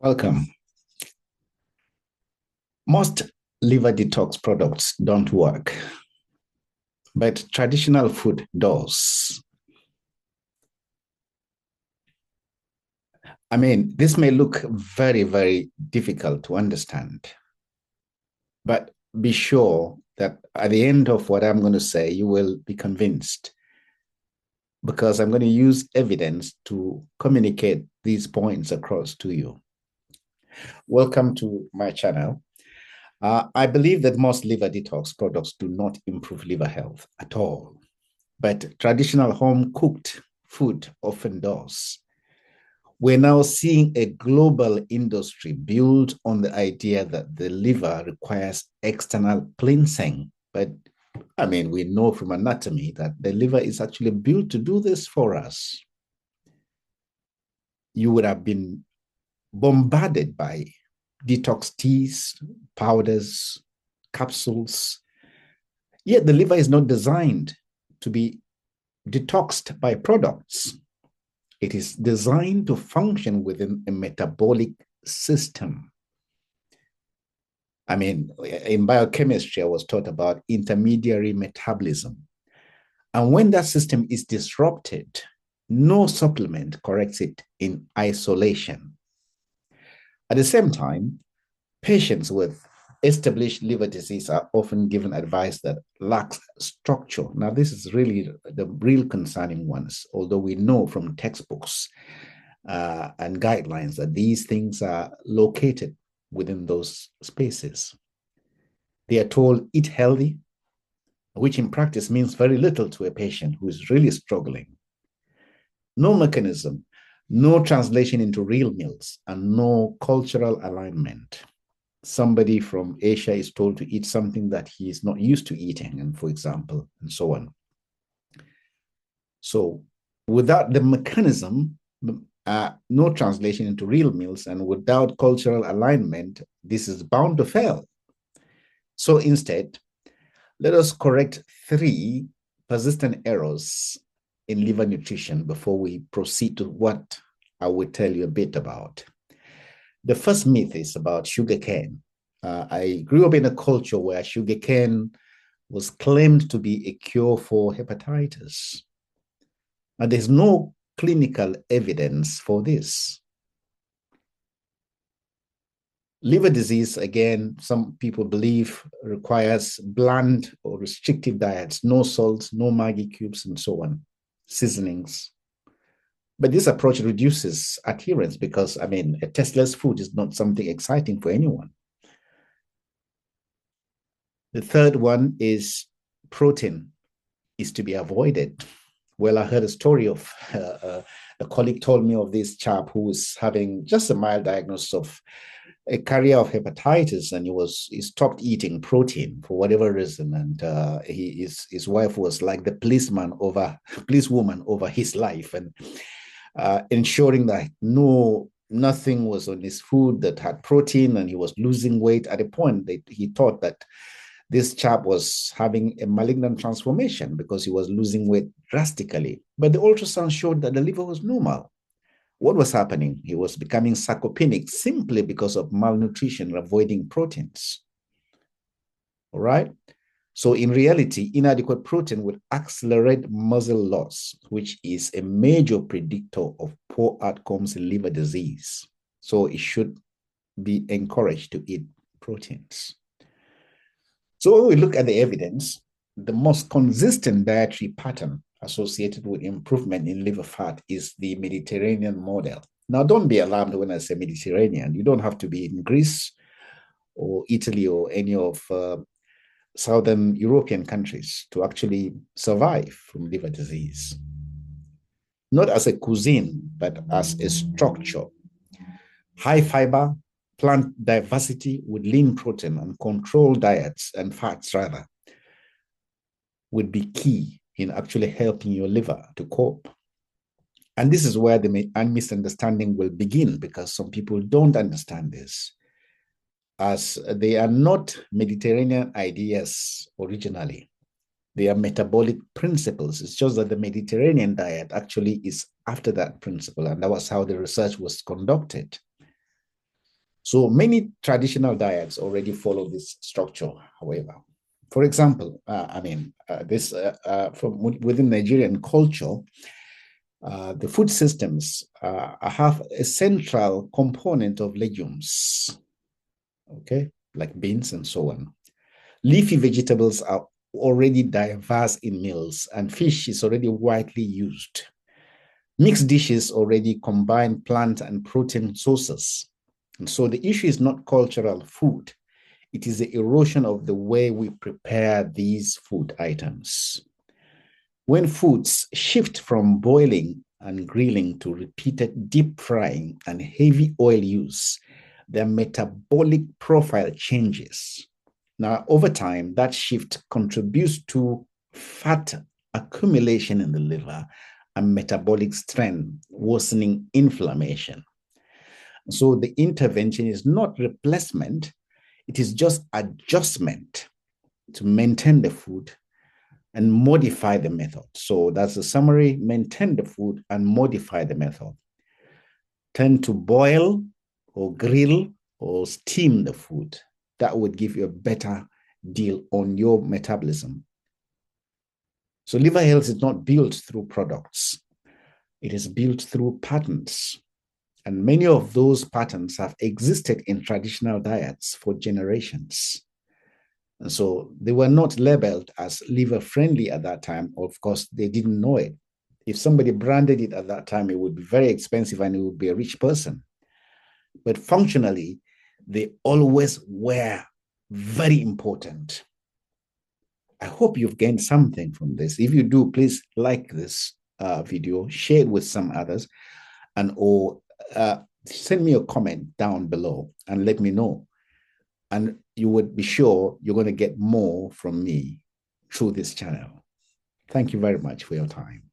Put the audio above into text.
Welcome. Most liver detox products don't work, but traditional food does. This may look very, very difficult to understand, but be sure that at the end of what I'm going to say, you will be convinced because I'm going to use evidence to communicate these points across to you. Welcome to my channel. I believe that most liver detox products do not improve liver health at all, but traditional home cooked food often does. We're now seeing a global industry built on the idea that the liver requires external cleansing. But we know from anatomy that the liver is actually built to do this for us. You would have been bombarded by detox teas, powders, capsules. Yet the liver is not designed to be detoxed by products. It is designed to function within a metabolic system. In biochemistry, I was taught about intermediary metabolism. And when that system is disrupted, no supplement corrects it in isolation. At the same time, patients with established liver disease are often given advice that lacks structure. Now, this is really the real concerning ones, although we know from textbooks and guidelines that these things are located within those spaces. They are told, eat healthy, which in practice means very little to a patient who is really struggling. No mechanism, no translation into real meals, and no cultural alignment. Somebody from Asia is told to eat something that he is not used to eating, and for example, and so on. So without the mechanism, no translation into real meals, and without cultural alignment, this is bound to fail. So instead, let us correct 3 persistent errors in liver nutrition before we proceed to what I will tell you a bit about. The first myth is about sugarcane. I grew up in a culture where sugarcane was claimed to be a cure for hepatitis. And there's no clinical evidence for this. Liver disease, again, some people believe requires bland or restrictive diets, no salt, no Maggi cubes, and so on, seasonings. But this approach reduces adherence because, a tasteless food is not something exciting for anyone. The third one is protein is to be avoided. Well, I heard a story of a colleague told me of this chap who was having just a mild diagnosis of a carrier of hepatitis, and he stopped eating protein for whatever reason, and his wife was like the policewoman over his life, and ensuring that nothing was on his food that had protein, and he was losing weight at a point that he thought that this chap was having a malignant transformation because he was losing weight drastically. But the ultrasound showed that the liver was normal. What was happening? He was becoming sarcopenic simply because of malnutrition, avoiding proteins. All right? So in reality, inadequate protein would accelerate muscle loss, which is a major predictor of poor outcomes in liver disease. So it should be encouraged to eat proteins. So when we look at the evidence, the most consistent dietary pattern associated with improvement in liver fat is the Mediterranean model. Now, don't be alarmed when I say Mediterranean. You don't have to be in Greece or Italy or any of Southern European countries to actually survive from liver disease. Not as a cuisine, but as a structure. High fiber, plant diversity with lean protein and controlled diets and fats rather would be key in actually helping your liver to cope. And this is where the misunderstanding will begin, because some people don't understand this, as they are not Mediterranean ideas originally. They are metabolic principles. It's just that the Mediterranean diet actually is after that principle, and that was how the research was conducted. So many traditional diets already follow this structure, however. For example, from within Nigerian culture, the food systems have a central component of legumes, okay, like beans and so on. Leafy vegetables are already diverse in meals, and fish is already widely used. Mixed dishes already combine plant and protein sources. And so the issue is not cultural food, it is the erosion of the way we prepare these food items. When foods shift from boiling and grilling to repeated deep frying and heavy oil use, their metabolic profile changes. Now, over time, that shift contributes to fat accumulation in the liver and metabolic strain, worsening inflammation. So the intervention is not replacement, it is just adjustment to maintain the food and modify the method. So that's the summary: maintain the food and modify the method. Tend to boil or grill or steam the food. That would give you a better deal on your metabolism. So liver health is not built through products. It is built through patterns. And many of those patterns have existed in traditional diets for generations. And so they were not labeled as liver friendly at that time. Of course, they didn't know it. If somebody branded it at that time, it would be very expensive and it would be a rich person. But functionally, they always were very important. I hope you've gained something from this. If you do, please like this video, share it with some others, or send me a comment down below and let me know. And you would be sure you're going to get more from me through this channel. Thank you very much for your time.